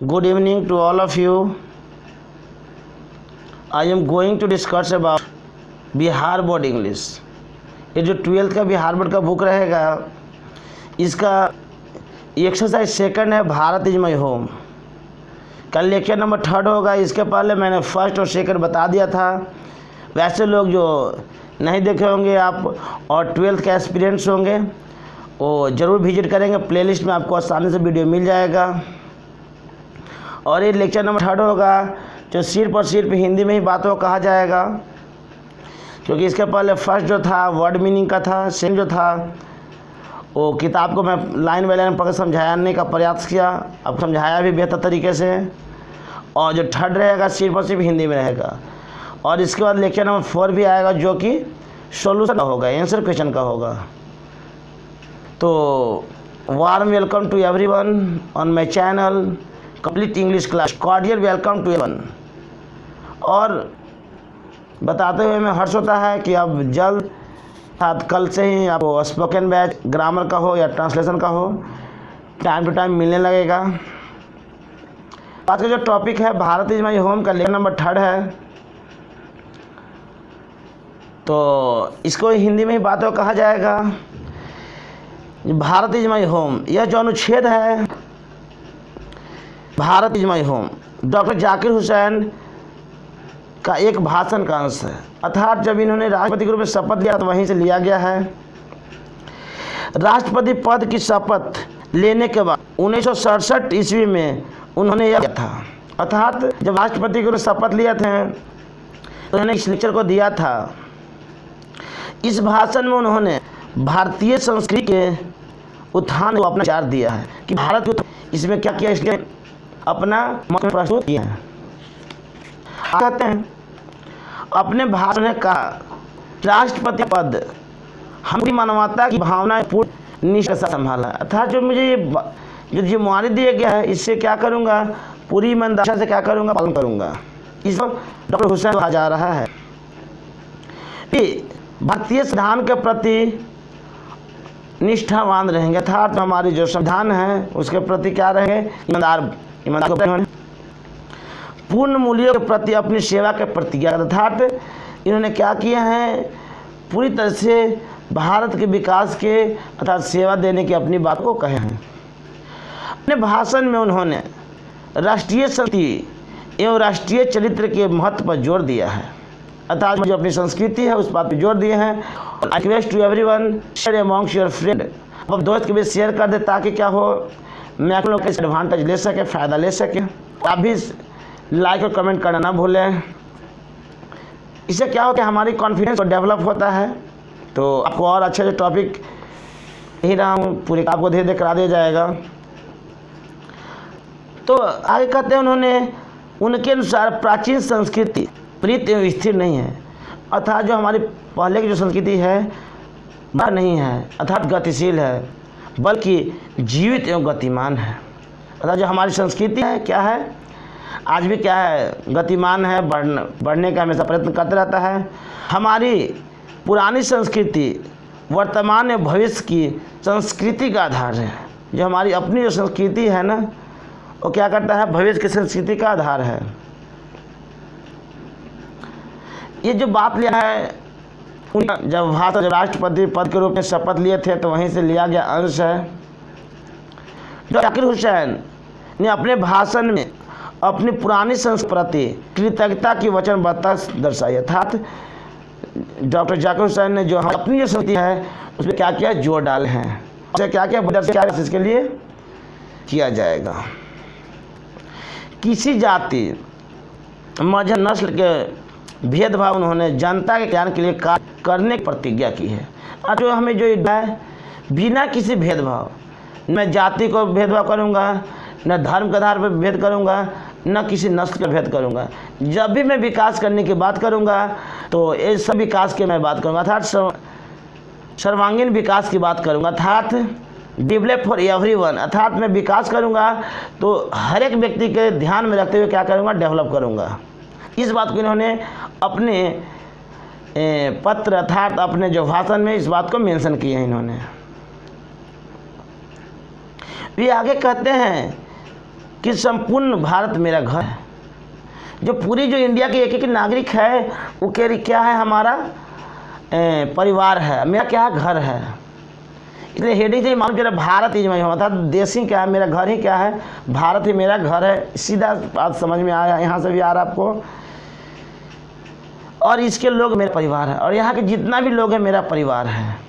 Good evening to all of you. I am going to discuss about Bihar board English. ये जो 12th का Bihar board का book रहेगा, इसका एक्सरसाइज सेकंड है भारत इज माई होम। कल लेक्चर नंबर 3 होगा। इसके पहले मैंने फर्स्ट और सेकंड बता दिया था। वैसे लोग जो नहीं देखे होंगे आप और 12th के एस्पिरेंट्स होंगे वो ज़रूर विजिट करेंगे। प्लेलिस्ट में आपको आसानी से वीडियो मिल जाएगा। और ये लेक्चर नंबर 3 होगा जो सिर्फ और सिर्फ हिंदी में ही बातों कहा जाएगा, क्योंकि इसके पहले फर्स्ट जो था वर्ड मीनिंग का था, सेकंड जो था वो किताब को मैं लाइन बाय लाइन पढ़कर समझाने का प्रयास किया, अब समझाया भी बेहतर तरीके से। और जो थर्ड रहेगा सिर्फ और सिर्फ हिंदी में रहेगा। और इसके बाद लेक्चर नंबर 4 भी आएगा जो कि सॉल्यूशन का होगा, आंसर क्वेश्चन का होगा। तो warm welcome to everyone on my channel complete English class. Cordial welcome to everyone. और बताते हुए मैं हर्ष होता है कि अब जल्द कल से ही आपको स्पोकन बैच ग्रामर का हो या ट्रांसलेशन का हो टाइम टू टाइम मिलने लगेगा। आज का जो टॉपिक है भारत इज माई होम का लेक्चर नंबर 3 है। तो इसको हिंदी में ही बातों कहा जाएगा। भारत इज माई होम, यह जो अनुच्छेद है Bharat is my home doctor Zakir Hussain का एक भाषण का अंश है। अर्थात जब इन्होंने राष्ट्रपति के रूप में शपथ लिया तो वहीं से लिया गया है। राष्ट्रपति पद की शपथ लेने के बाद 1967 ईस्वी में उन्होंने यह किया था। अर्थात जब राष्ट्रपति के रूप में शपथ लिया थे तो उन्होंने इस लेक्चर को दिया था। इस भाषण में उन्होंने भारतीय संस्कृति के उत्थान को अपना विचार दिया है कि भारत को इसमें क्या किया, इसके अपना मत प्रस्तुत किया है। कहते हैं अपने भाषण में कहा राष्ट्रपति पद हमारी मानवता की भावना पूर्ण निष्ठा से संभाला। अर्थात जो मुझे ये जो जिम्मेवारी दिया गया है इससे क्या करूँगा, पूरी ईमानदारी से क्या करूँगा, पालन करूँगा। इसको डॉक्टर हुसैन कहा जा रहा है कि भारतीय संविधान के प्रति निष्ठावान रहेंगे। अर्थात हमारी जो संविधान है उसके प्रति क्या रहेंगे, ईमानदार पूर्ण मूल्यों के प्रति अपनी सेवा के प्रतिज्ञा। अर्थात इन्होंने क्या किया है, पूरी तरह से भारत के विकास के अर्थात सेवा देने की अपनी बात को कहे हैं। अपने भाषण में उन्होंने राष्ट्रीय संस्कृति एवं राष्ट्रीय चरित्र के महत्व पर जोर दिया है। अर्थात जो अपनी संस्कृति है उस बात पर जोर दिए हैं। I request to everyone share amongst your friend. अब दोस्त के बीच शेयर कर दे ताकि क्या हो, मैं आप लोग इसका एडवांटेज ले सके, फ़ायदा ले सके। आप भी लाइक और कमेंट करना ना भूलें। इससे क्या होता है, हमारी कॉन्फिडेंस को डेवलप होता है। तो आपको और अच्छे से टॉपिक यही रहा हूँ, पूरी आपको धीरे धीरे करा दिया जाएगा। तो आगे कहते हैं उन्होंने उनके अनुसार प्राचीन संस्कृति प्रीत एवं स्थिर नहीं है। अर्थात जो हमारी पहले की जो संस्कृति है वह नहीं है, अर्थात गतिशील है, बल्कि जीवित एवं गतिमान है। अर्थात जो हमारी संस्कृति है क्या है, आज भी क्या है, गतिमान है, बढ़ने का हमेशा प्रयत्न करते रहता है। हमारी पुरानी संस्कृति वर्तमान एवं भविष्य की संस्कृति का आधार है। जो हमारी अपनी जो संस्कृति है ना वो क्या करता है, भविष्य की संस्कृति का आधार है। ये जो बात लिया है जब भारत जब राष्ट्रपति पद के रूप में शपथ लिए थे तो वहीं से लिया गया अंश है। जो जाकिर हुसैन ने अपने भाषण में अपनी पुरानी संस्कृति कृतज्ञता की वचनबद्धता दर्शाई। अर्थात डॉक्टर जाकिर हुसैन ने जो अपनी जो संस्कृति है उसमें क्या क्या जोर डाले हैं, उसे क्या क्या इसके लिए किया जाएगा। किसी जाति मजहब नस्ल के भेदभाव उन्होंने जनता के कल्याण के लिए कार्य करने की प्रतिज्ञा की है। और जो हमें जो है बिना किसी भेदभाव, न जाति को भेदभाव करूँगा, न धर्म के आधार पर भेद करूँगा, न किसी नस्ल का भेद करूँगा। जब भी मैं विकास करने की बात करूँगा तो ये सब विकास की मैं बात करूँगा, अर्थात सर्वांगीण विकास की बात करूँगा। अर्थात डेवलप फॉर एवरीवन, अर्थात मैं विकास करूँगा तो हर एक व्यक्ति के ध्यान में रखते हुए क्या करूँगा, डेवलप करूँगा। इस बात को इन्होंने अपने पत्र अर्थात अपने जो भाषण में इस बात को मेंशन किया है इन्होंने। वे आगे कहते हैं कि संपूर्ण भारत मेरा घर है। जो पूरी जो इंडिया के एक एक नागरिक है वो क्या है, हमारा परिवार है, मेरा क्या है, घर है। इसलिए हेडिंग से मालूम चला भारत इज माई होम, अर्थात देश ही क्या है, मेरा घर ही क्या है, भारत ही मेरा घर है। सीधा बात समझ में आया, यहाँ से भी आ रहा आपको। और इसके लोग मेरा परिवार है, और यहाँ के जितना भी लोग हैं मेरा परिवार है।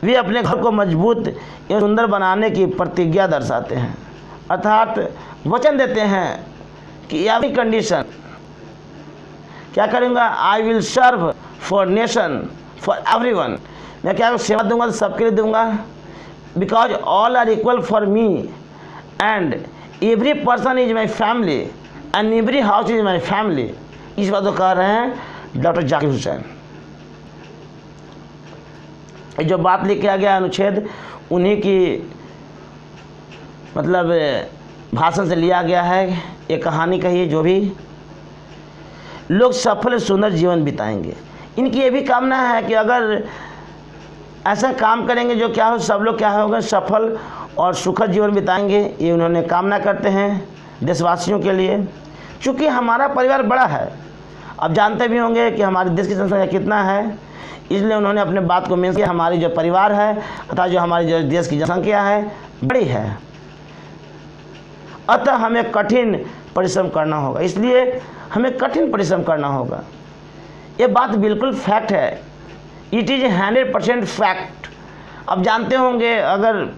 वे अपने घर को मजबूत एवं सुंदर बनाने की प्रतिज्ञा दर्शाते हैं, अर्थात वचन देते हैं कि एवरी कंडीशन क्या करूँगा, I will serve for nation for everyone, मैं क्या सेवा दूंगा तो सबके लिए दूंगा। Because all are equal for me and every person is my family and every house is my family. इस बात को कह रहे हैं डॉक्टर जाकिर हुसैन। जो बात लेके आ गया अनुच्छेद, उन्हीं की मतलब भाषण से लिया गया है। एक कहानी कही, जो भी लोग सफल सुंदर जीवन बिताएंगे। इनकी ये भी कामना है कि अगर ऐसा काम करेंगे जो क्या हो, सब लोग क्या होगा, सफल और सुखद जीवन बिताएंगे। ये उन्होंने कामना करते हैं देशवासियों के लिए। चूँकि हमारा परिवार बड़ा है, अब जानते भी होंगे कि हमारे देश की जनसंख्या कितना है, इसलिए उन्होंने अपने बात को मेंशन किया। हमारी जो परिवार है अर्थात जो हमारी जो देश की जनसंख्या है बड़ी है, अतः हमें कठिन परिश्रम करना होगा। इसलिए हमें कठिन परिश्रम करना होगा। ये बात बिल्कुल फैक्ट है, इट इज़ 100% फैक्ट। अब जानते होंगे अगर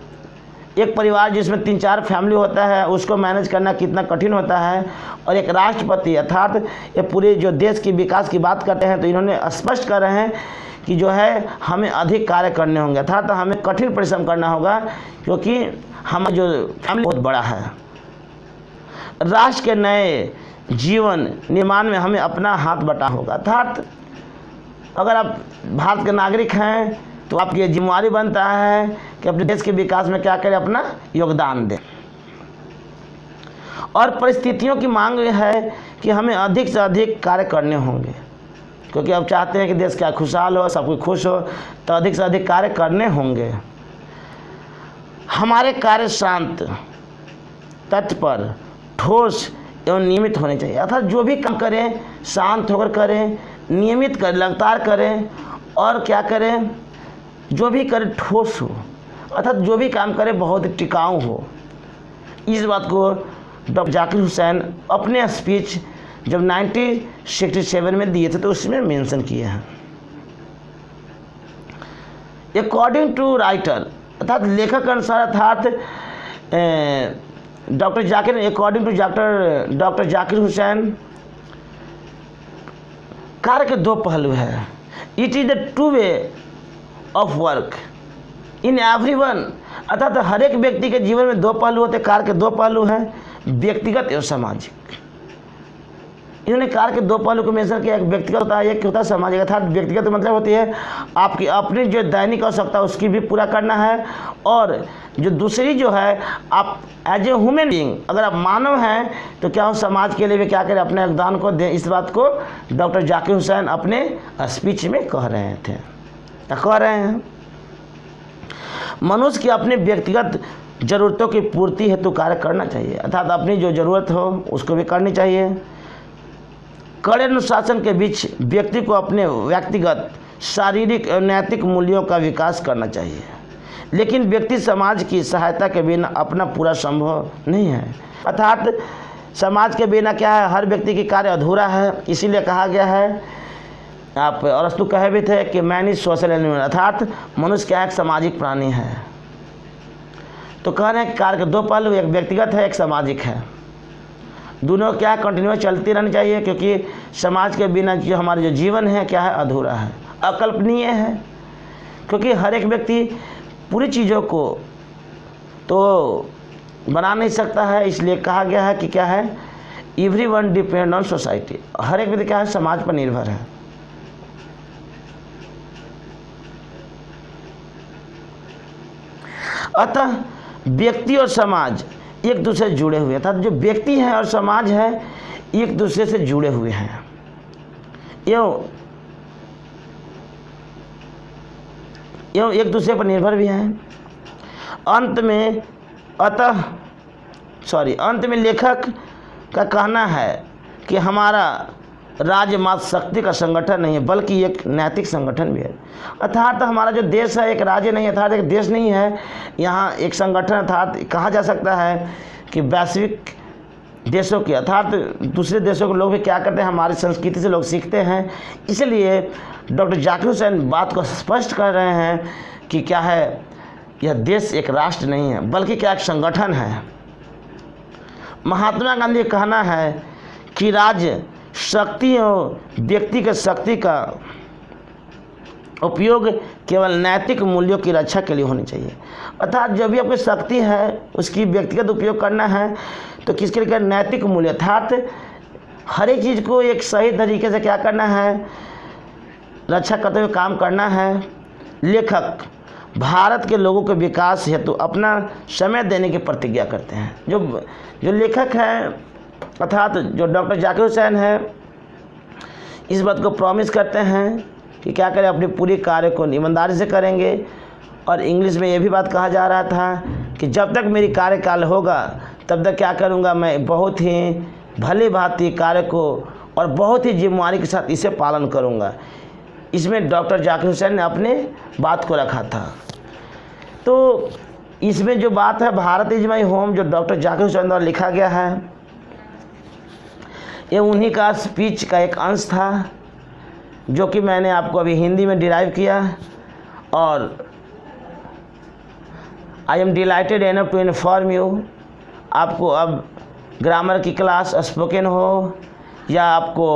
एक परिवार जिसमें 3-4 फैमिली होता है उसको मैनेज करना कितना कठिन होता है। और एक राष्ट्रपति अर्थात ये पूरे जो देश के विकास की बात करते हैं, तो इन्होंने स्पष्ट कर रहे हैं कि जो है हमें अधिक कार्य करने होंगे, अर्थात हमें कठिन परिश्रम करना होगा, क्योंकि हमारा जो फैमिली बहुत बड़ा है। राष्ट्र के नए जीवन निर्माण में हमें अपना हाथ बटाना होगा। अर्थात अगर आप भारत के नागरिक हैं तो आपकी ये जिम्मेदारी बनता है कि अपने देश के विकास में क्या करें, अपना योगदान दें। और परिस्थितियों की मांग है कि हमें अधिक से अधिक कार्य करने होंगे, क्योंकि अब चाहते हैं कि देश क्या खुशहाल हो, सब कोई खुश हो, तो अधिक से अधिक कार्य करने होंगे। हमारे कार्य शांत, तत्पर, ठोस एवं नियमित होने चाहिए। अर्थात जो भी काम करें शांत होकर करें, नियमित करें, लगातार करें, और क्या करें, जो भी करें ठोस हो, अर्थात जो भी काम करें बहुत टिकाऊ हो। इस बात को डॉक्टर जाकिर हुसैन अपने स्पीच जब 1967 में दिए थे तो उसमें मेंशन किए हैं। अकॉर्डिंग टू राइटर अर्थात लेखक के अनुसार, अर्थात doctor Zakir according to doctor Zakir Hussain, कार्य के दो पहलू है। It is the two way of work in everyone, अर्थात हर एक व्यक्ति के जीवन में दो पहलू होते हैं। कार्य के दो पहलू हैं, व्यक्तिगत एवं सामाजिक। इन्होंने कार्य के दो पहलू को मेंशन किया, एक व्यक्तिगत होता है, एक होता है सामाजिक। अर्थात व्यक्तिगत मतलब होती है आपकी अपनी जो दैनिक आवश्यकता उसकी भी पूरा करना है, और जो दूसरी जो है आप एज ए ह्यूमन बीइंग, अगर आप मानव हैं तो क्या हो, समाज के लिए भी क्या करें, अपने योगदान को दें। इस बात को डॉक्टर जाकिर हुसैन अपने स्पीच में कह रहे थे, कह रहे हैं। मनुष्य की अपने व्यक्तिगत ज़रूरतों की पूर्ति हेतु कार्य करना चाहिए, अर्थात अपनी जो ज़रूरत हो उसको भी करनी चाहिए। कड़े अनुशासन के बीच व्यक्ति को अपने व्यक्तिगत शारीरिक और नैतिक मूल्यों का विकास करना चाहिए, लेकिन व्यक्ति समाज की सहायता के बिना अपना पूरा संभव नहीं है। अर्थात समाज के बिना क्या है, हर व्यक्ति की कार्य अधूरा है। इसीलिए कहा गया है, आप अरस्तु कहे भी थे कि मैन इज सोशल एनिमल, अर्थात मनुष्य क्या एक सामाजिक प्राणी है। तो कह रहे हैं कार्य के दो पहलू, एक व्यक्तिगत है, एक सामाजिक है। दोनों क्या कंटिन्यूस चलती रहनी चाहिए, क्योंकि समाज के बिना जो हमारा जो जीवन है क्या है, अधूरा है, अकल्पनीय है। क्योंकि हर एक व्यक्ति पूरी चीज़ों को तो बना नहीं सकता है, इसलिए कहा गया है कि क्या है, एवरीवन डिपेंड ऑन सोसाइटी, हर एक व्यक्ति क्या है, समाज पर निर्भर है। अतः व्यक्ति और समाज एक दूसरे से जुड़े हुए, अर्थात जो व्यक्ति है और समाज है एक दूसरे से जुड़े हुए हैं, एवं एक दूसरे पर निर्भर भी हैं। अंत में अतः अंत में लेखक का कहना है कि हमारा राज्य मात्र शक्ति का संगठन नहीं है बल्कि एक नैतिक संगठन भी है। अर्थात हमारा जो देश है एक राज्य नहीं, अर्थात एक देश नहीं है, यहाँ एक संगठन, अर्थात कहा जा सकता है कि वैश्विक देशों के, अर्थात दूसरे देशों के लोग भी क्या करते हैं, हमारी संस्कृति से लोग सीखते हैं। इसलिए डॉक्टर जाकिर हुसैन बात को स्पष्ट कर रहे हैं कि क्या है, यह देश एक राष्ट्र नहीं है बल्कि क्या एक संगठन है। महात्मा गांधी का कहना है कि राज्य शक्ति और व्यक्तिगत शक्ति का उपयोग केवल नैतिक मूल्यों की रक्षा के लिए होनी चाहिए। अर्थात जब भी आपकी शक्ति है उसकी व्यक्तिगत उपयोग करना है तो किसके लिए, नैतिक मूल्य, अर्थात हर एक चीज़ को एक सही तरीके से क्या करना है, रक्षा करते हुए काम करना है। लेखक भारत के लोगों के विकास हेतु अपना समय देने की प्रतिज्ञा करते हैं। जो लेखक हैं अर्थात जो डॉक्टर जाकिर हुसैन है, इस बात को प्रॉमिस करते हैं कि क्या करें, अपनी पूरी कार्य को ईमानदारी से करेंगे। और इंग्लिश में ये भी बात कहा जा रहा था कि जब तक मेरी कार्यकाल होगा तब तक क्या करूँगा, मैं बहुत ही भली भांति कार्य को और बहुत ही जिम्मेदारी के साथ इसे पालन करूँगा। इसमें डॉक्टर जाकिर हुसैन ने अपने बात को रखा था। तो इसमें जो बात है भारत इज माई होम, जो डॉक्टर जाकिर हुसैन द्वारा लिखा गया है, ये उन्हीं का स्पीच का एक अंश था जो कि मैंने आपको अभी हिंदी में डिराइव किया। और I am delighted enough to inform you, आपको अब ग्रामर की क्लास स्पोकन हो या आपको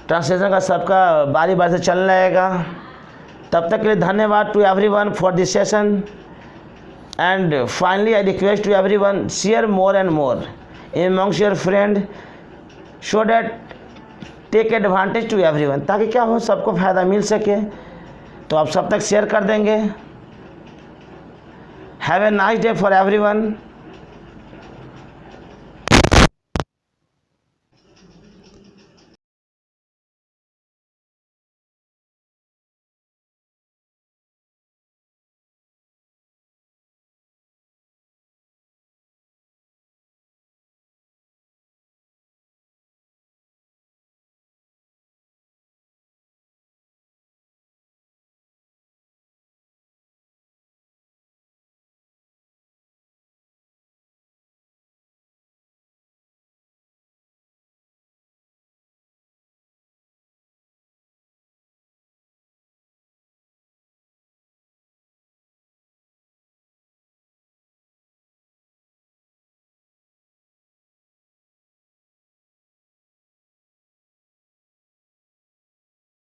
ट्रांसलेशन का सबका बारी बारी से चलने लगेगा। तब तक के लिए धन्यवाद to everyone for this session and finally I request to everyone share more and more amongst your friend so that take advantage to everyone, ताकि क्या हो, सबको फ़ायदा मिल सके। तो आप सब तक शेयर कर देंगे। Have a nice day for everyone.